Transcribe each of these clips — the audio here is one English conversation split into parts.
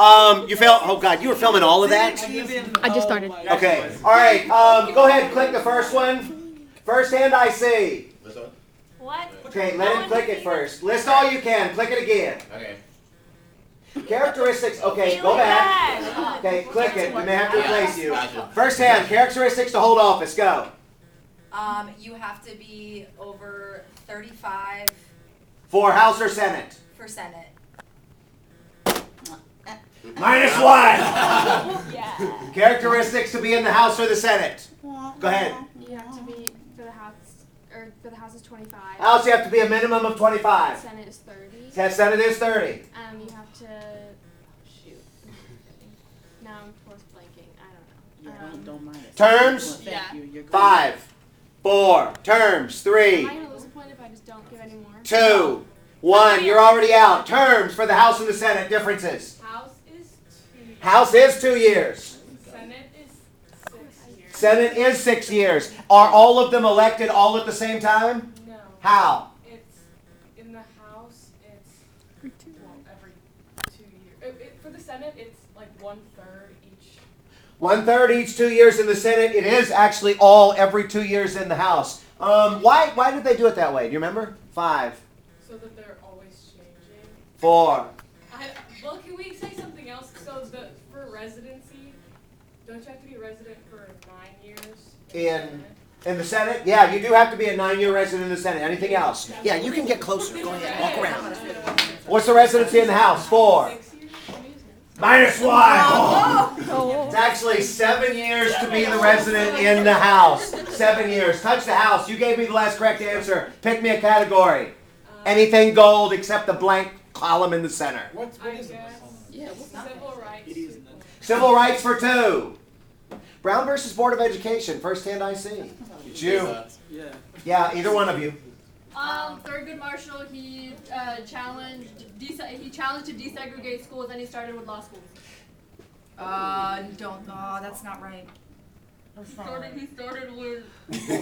You film. Oh God, you were filming all of that. I just started. Okay. All right. Go ahead. And click the first one. First hand I see. What? Okay. Let him click it first. List all you can. Click it again. Okay. Characteristics. Okay. Go back. Okay. Click it. We may have to replace you. First hand. Characteristics to hold office. Go. You have to be over 35 For House or Senate. for Senate. -1. Yeah. Characteristics to be in the House or the Senate. Go ahead. You have to be for the House, or for the House is 25. House, you have to be a minimum of 25. Senate is 30. Senate is 30. You have to shoot. Now I'm force blanking. I don't know. Don't mind it. Terms? Yeah. 5, 4. Terms. 3, Am I gonna lose a point if I just don't give any more? 2, 1. You're already out. Terms for the House and the Senate. Differences. House is 2 years. House is 2 years. Senate is 6 years. Senate is 6 years. Are all of them elected all at the same time? No. How? It's in the House. It's every 2 years. For the Senate, it's like 1/3 each. 1/3 each 2 years in the Senate. It is actually all every 2 years in the House. Why did they do it that way? Do you remember? 5, So that they're always changing. 4. Well, can we say something else? So for residency, don't you have to be a resident for 9 years? In the Senate? Yeah, you do have to be a 9-year resident in the Senate. Anything else? Yeah, you can get closer. Go ahead. Walk around. What's the residency in the House? 4. 6 years? -1. It's actually 7 years to be the resident in the House. 7 years. Touch the House. You gave me the last correct answer. Pick me a category. Anything gold except the blank column in the center. What is it? Civil rights. Civil rights for 2. Brown versus Board of Education. First hand I see. It's you. Yeah. Yeah, either one of you. Thurgood Marshall, he challenged to desegregate schools, and he started with law schools. That's not right. He started with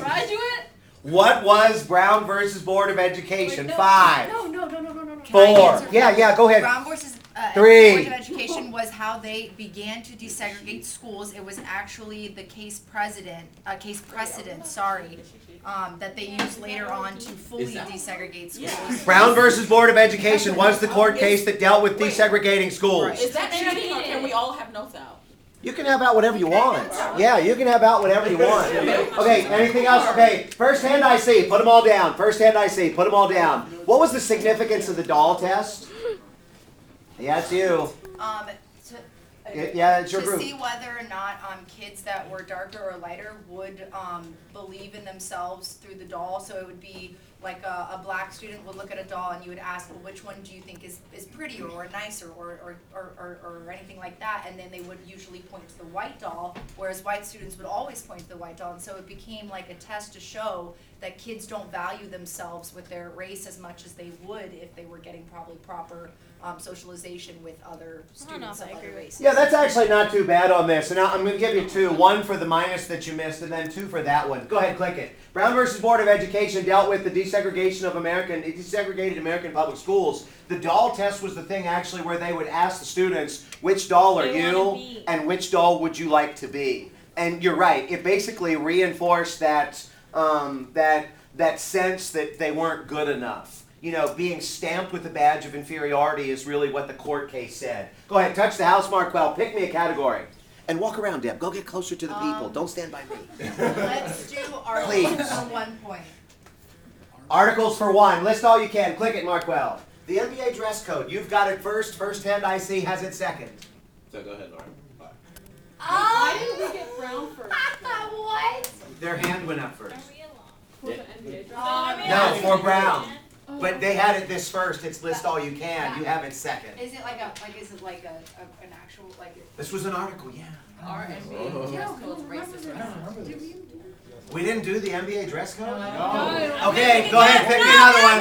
graduate. What was Brown versus Board of Education? 5, No. 4. Yeah, go ahead. Brown versus 3. Board of Education was how they began to desegregate schools. It was actually the case precedent, that they used later on to fully desegregate schools. Brown versus Board of Education was the court case that dealt with desegregating schools. Is that cheating or can we all have notes out? You can have out whatever you want. Yeah, you can have out whatever you want. Okay, anything else? Okay, first hand I see, put them all down. First hand I see, put them all down. What was the significance of the doll test? Yeah, it's you. Yeah, it's your To group. see whether or not kids that were darker or lighter would believe in themselves through the doll. So it would be like a black student would look at a doll and you would ask, well, which one do you think is prettier or nicer or anything like that? And then they would usually point to the white doll, whereas white students would always point to the white doll. And so it became like a test to show that kids don't value themselves with their race as much as they would if they were getting probably proper socialization with other students of other races. Yeah, that's actually not too bad on this. And I'm going to give you 2. 1 for the minus that you missed, and then 2 for that one. Go ahead, click it. Brown versus Board of Education dealt with the desegregated American public schools. The doll test was the thing actually where they would ask the students, which doll are you and which doll would you like to be? And you're right. It basically reinforced that that sense that they weren't good enough. You know, being stamped with a badge of inferiority is really what the court case said. Go ahead, touch the House, Markwell. Pick me a category. And walk around, Deb. Go get closer to the people. Don't stand by me. Let's do articles for 1 point. Articles for 1. List all you can. Click it, Markwell. The NBA dress code. You've got it first. First hand I see has it second. So go ahead, Lauren. Why didn't we get Brown first? What? Their hand went up first. For the NBA draft? No, for Brown. But they had it this first. It's list all you can. You have it second. Is it like an actual This was an article, yeah. Our NBA dress code's racist. We didn't do the NBA dress code? No. Okay, go ahead, pick me another one.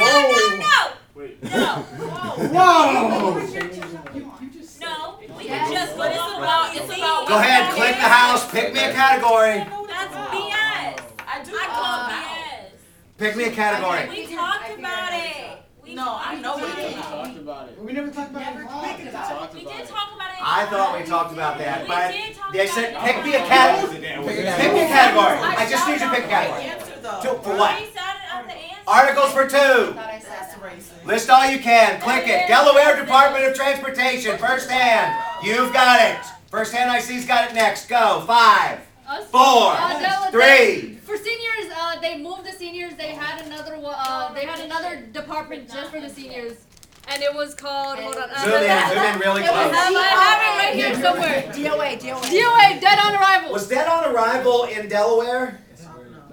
No, we can just go about. It's about. Go ahead, click the House, pick me a category. That's BS. I call BS. Pick me a category. We talked about it. No, I know we We talked talked about it. We never talked about it. We did talk about it. I thought we talked about that, We but did talk they about said it. pick me a category. Pick me a category. I just need you to pick a category. Answer though. For what? We decided on the answer. Articles for 2. I thought I said That's that. racist. List all you can. Click it. Delaware Department of Transportation. First hand. You've got it. First hand I see's got it next. Go. 5, Us? 4, No, 3. For seniors, they moved the seniors. They had another they had another department just for the seniors, and it was called. Hold on. Zoom in really It was close. I have it right here somewhere. DOA. DOA, dead on arrival. Was Dead on Arrival in Delaware?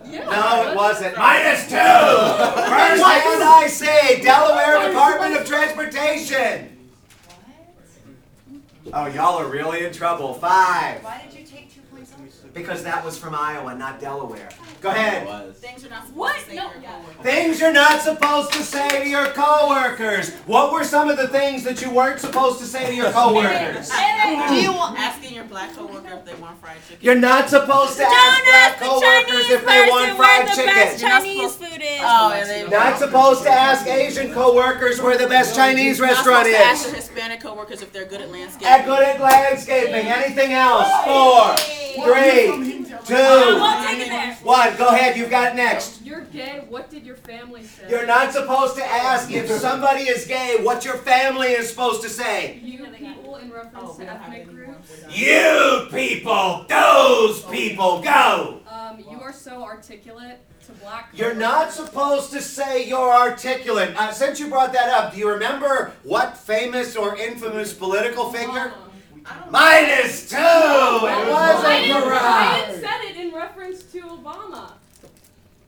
Yeah. No, it wasn't. -2. First hand I see. Delaware Department of Transportation. Oh, y'all are really in trouble. 5. Why did you take 2 points off? Because that was from Iowa, not Delaware. Go ahead. Things you're not supposed What? to say No. to your coworker. Things you're not supposed to say to your coworkers. What were some of the things that you weren't supposed to say to your coworkers? Do you want? Asking your black coworker if they want fried chicken. You're not supposed to ask Don't black ask the coworkers Chinese if they want person where fried the best chicken. Chinese food is. Oh, and they Not supposed to ask Asian coworkers where the best Chinese You're not restaurant supposed to ask is. your Hispanic coworkers if they're good at landscaping. At good at landscaping. Anything else? 4, 3, 2, We'll take it there. 1. Go ahead. You've got it next. You're gay, what did your family say? You're not supposed to ask if somebody is gay what your family is supposed to say. You people in reference to ethnic groups. You people, those people, go. You are so articulate to black. You're not supposed to say you're articulate. Since you brought that up, do you remember what famous or infamous political figure? -2. It wasn't correct. Biden said it in reference to Obama.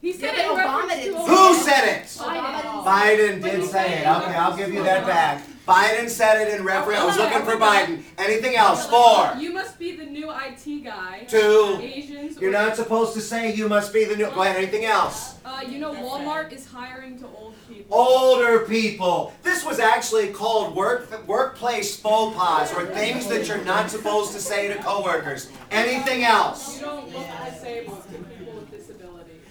He said Yeah, it in but Obama reference to didn't Obama. Who said it? Biden. Biden did say it. Okay, I'll give you that back. Biden said it in reference. I was looking for Biden. Anything else? 4, You must be the new IT guy. 2. Asians. You're not supposed to say you must be the new. Go ahead. Anything else? You know Walmart is hiring to old people. Older people. This was actually called workplace faux pas, or things that you're not supposed to say to coworkers. Anything else? You don't look disabled to people with disabilities.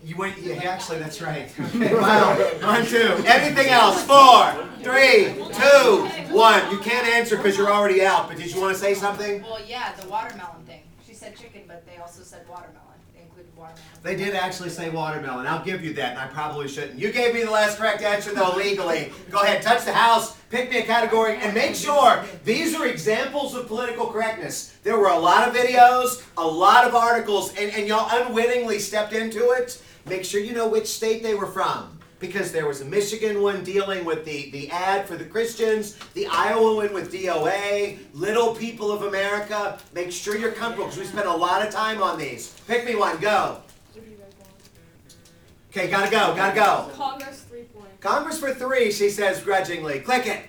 You went. Yeah, actually, that's right. Okay, wow. 1, 2. Anything else? 4, 3, 2, 1. You can't answer because you're already out. But did you want to say something? Well, yeah, the watermelon thing. She said chicken, but they also said watermelon. They included watermelon. They did actually say watermelon. I'll give you that, and I probably shouldn't. You gave me the last correct answer, though, legally. Go ahead, touch the house, pick me a category, and make sure these are examples of political correctness. There were a lot of videos, a lot of articles, and y'all unwittingly stepped into it. Make sure you know which state they were from. Because there was a Michigan one dealing with the ad for the Christians, the Iowa one with DOA, Little People of America. Make sure you're comfortable because we spent a lot of time on these. Pick me one, go. What do you guys want? Okay, gotta go. Congress 3 points. Congress for 3, she says grudgingly. Click it.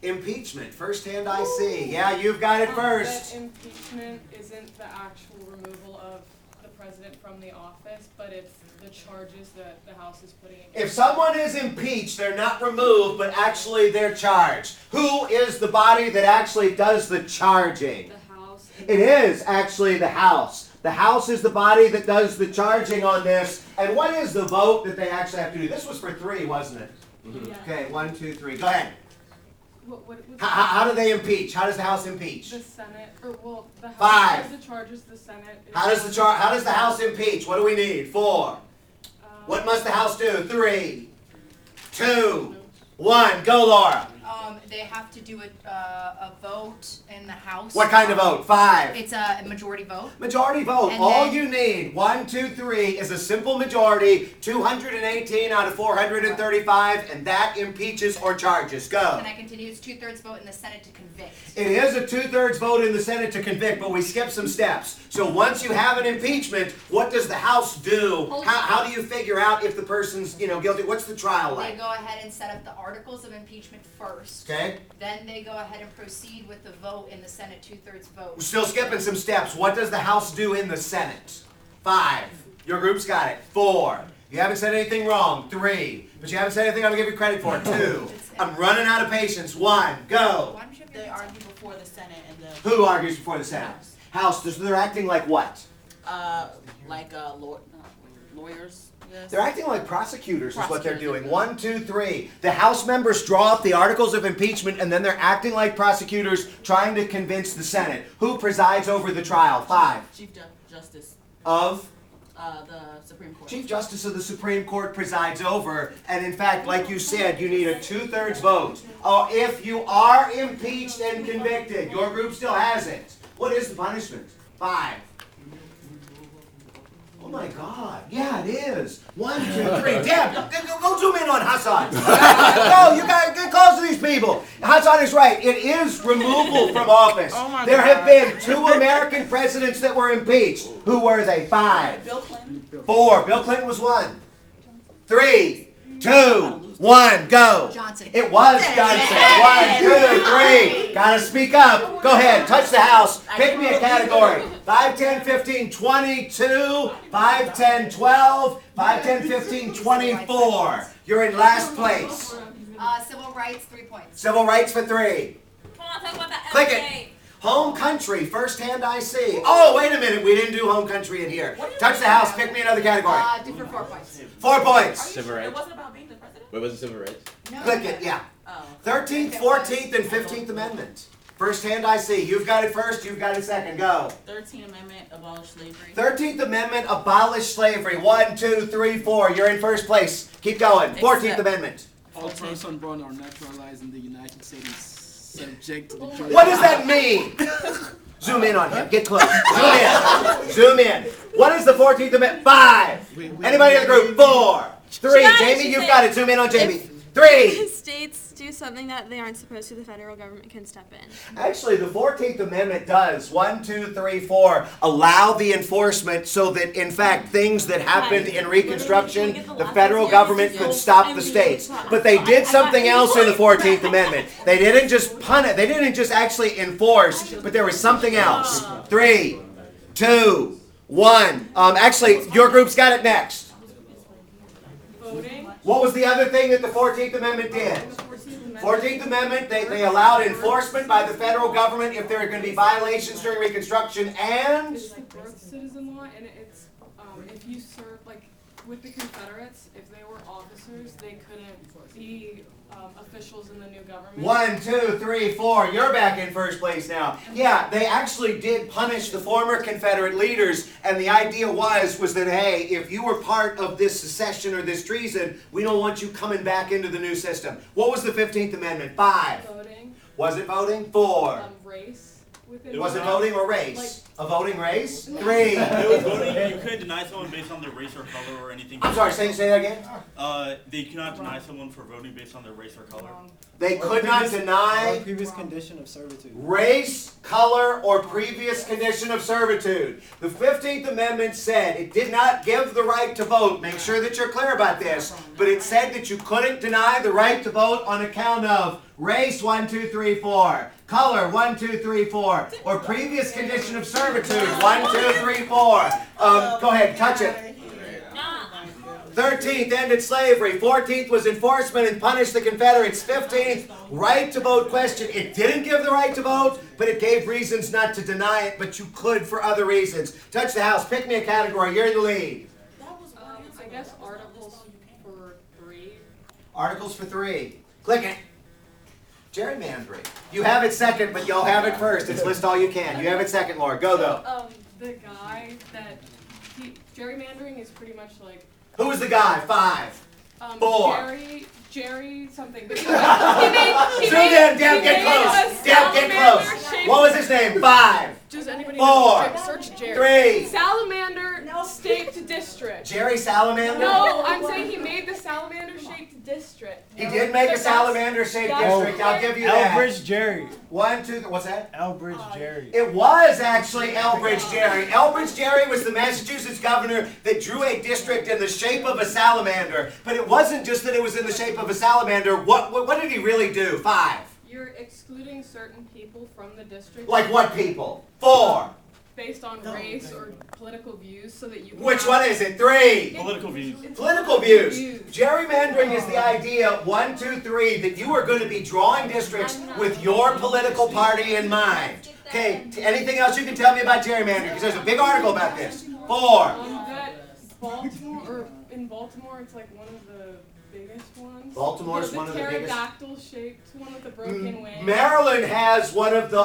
Impeachment, first hand I see. Yeah, you've got it first. That impeachment isn't the actual removal of the president from the office, but it's the charges that the House is putting against. If someone is impeached, they're not removed, but actually they're charged. Who is the body that actually does the charging? The House. It is actually the House. The House is the body that does the charging on this. And what is the vote that they actually have to do? This was for 3, wasn't it? Yeah. Okay, 1, 2, 3. Go ahead. What was How do they impeach? How does the House impeach? the Senate, or well, the House 5. does the charges, the Senate. is- How does the House impeach? What do we need? 4. What must the House do? 3, 2, 1. Go, Laura. They have to do a vote in the House. What kind of vote? 5. It's a majority vote. Majority vote. And All then- you need, 1, 2, 3, is a simple majority, 218 out of 435, and that impeaches or charges. Go. Can I continue? It's 2/3 vote in the Senate to convict. It is a 2/3 vote in the Senate to convict, but we skip some steps. So once you have an impeachment, what does the House do? How do you figure out if the person's guilty? What's the trial They like? go ahead and set up the articles of impeachment first. Okay? Then they go ahead and proceed with the vote in the Senate 2/3 vote. We're still skipping some steps. What does the House do in the Senate? 5. Your group's got it. 4. You haven't said anything wrong. 3. But you haven't said anything I'm going to give you credit for. 2. I'm running out of patience. 1. Go. Why don't you have They your argue before the Senate and the Who argues before the Senate? House. They're acting like what? like lawyers. Yes. They're acting like prosecutors is what they're Prosecutors. doing. 1, 2, 3. The House members draw up the articles of impeachment and then they're acting like prosecutors trying to convince the Senate. Who presides over the trial? 5. Justice, Of? the Supreme Court. Chief Justice of the Supreme Court presides over, and in fact, like you said, you need a 2/3 vote. Oh, if you are impeached and convicted, your group still has it. What is the punishment? 5. Oh my God! Yeah, it is. 1, 2, 3. Deb, go zoom in on Hassan. No, you gotta get close to these people. Hassan is right. It is removal from office. Oh my There have God. been 2 American presidents that were impeached. Who were they? 5. Bill Clinton. 4. Bill Clinton was 1. 3, 2, 1, go. Johnson. It was Johnson. 1, 2, 3. Gotta speak up. Go ahead. Touch the house. Pick me a category. 5, 10, 15, 22. 5, 10, 12. 5, 10, 15, 24. You're in last place. Civil rights, 3 points. Civil rights for 3. Come on, talk about that. Click it. Home country, first hand I see. Oh, wait a minute. We didn't do home country in here. Touch the house. Pick me another category. Do for 4 points. 4 points. Civil It rights. wasn't about being the president? Wait, was it civil rights? Click it, yeah. Oh. 13th, 14th, and 15th Amendment. First hand I see. You've got it first, you've got it second. Go. 13th Amendment, abolish slavery. 13th Amendment, abolish slavery. 1, 2, 3, 4. You're in first place. Keep going. 14th Except- Amendment. All persons born or naturalized in the United States subject to the jurisdiction. What does that mean? Zoom in on him. Get close. Zoom in. Zoom in. What is the 14th Amendment? 5. Anybody in the group? 4. 3. got it, Jamie, she you've said- got it. Zoom in on Jamie. 3. States do something that they aren't supposed to, the federal government can step in. Actually, the 14th Amendment does, 1, 2, 3, 4, allow the enforcement so that, in fact, things that happened in Reconstruction, the federal government could stop the states. But they did something else in the 14th Amendment. They didn't just punish, they didn't just actually enforce, but there was something else. 3, 2, 1. Actually, your group's got it next. Voting. What was the other thing that the 14th Amendment did? 14th Amendment, they allowed enforcement by the federal government if there are going to be violations during Reconstruction, and It's the birth citizen law, and it's if you serve like with the Confederates, if they were officers, they couldn't be officials in the new government. 1, 2, 3, 4. You're back in first place now. Yeah, they actually did punish the former Confederate leaders, and the idea was that, hey, if you were part of this secession or this treason, we don't want you coming back into the new system. What was the 15th Amendment? 5. Voting. Was it voting? 4. Race. Within Was it the- voting or race? A voting race? 3. It was voting. You couldn't deny someone based on their race or color or anything. I'm sorry, say that again? They cannot deny someone for voting based on their race or color. They could not deny previous condition of servitude. race, color, or previous condition of servitude. The 15th Amendment said it did not give the right to vote. Make sure that you're clear about this. But it said that you couldn't deny the right to vote on account of race, 1, 2, 3, 4. Color, 1, 2, 3, 4. Or previous condition of servitude, 1, 2, 3, 4. Go ahead, touch it. 13th, ended slavery. 14th was enforcement and punished the Confederates. 15th, right to vote question. It didn't give the right to vote, but it gave reasons not to deny it, but you could for other reasons. Touch the house. Pick me a category. You're in the lead. I guess articles for 3. Articles for 3. Click it. Gerrymandering. You have it second, but you'll have it first. It's list all you can. You have it second, Laura. Go, though. The guy that gerrymandering is pretty much like Who was the guy? 5. 4. Jerry something. Zoom in. Deb, get close. Deb, get close. What was his name? 5. Does anybody 4. know? Search Jerry. 3. Salamander shaped district. Jerry Salamander? No, I'm saying he made the salamander shaped district. He did make a salamander-shaped That's- district. I'll give you that. Elbridge Jerry. 1, 2, what's that? Elbridge Jerry. It was actually Elbridge Gerry. Elbridge Gerry was the Massachusetts governor that drew a district in the shape of a salamander. But it wasn't just that it was in the shape of a salamander. What did he really do? 5. You're excluding certain people from the district. Like what people? 4. Based on race or political views, so that you. Can Which one is it? 3. Political views. Political views. Gerrymandering is the idea, 1, 2, 3, that you are going to be drawing districts with your political party in mind. Okay, anything else you can tell me about gerrymandering? Because there's a big article about this. 4. That Baltimore or in Baltimore, it's like one of the biggest ones. Baltimore's one of the biggest. pterodactyl shaped one with the broken wing. Maryland has one of the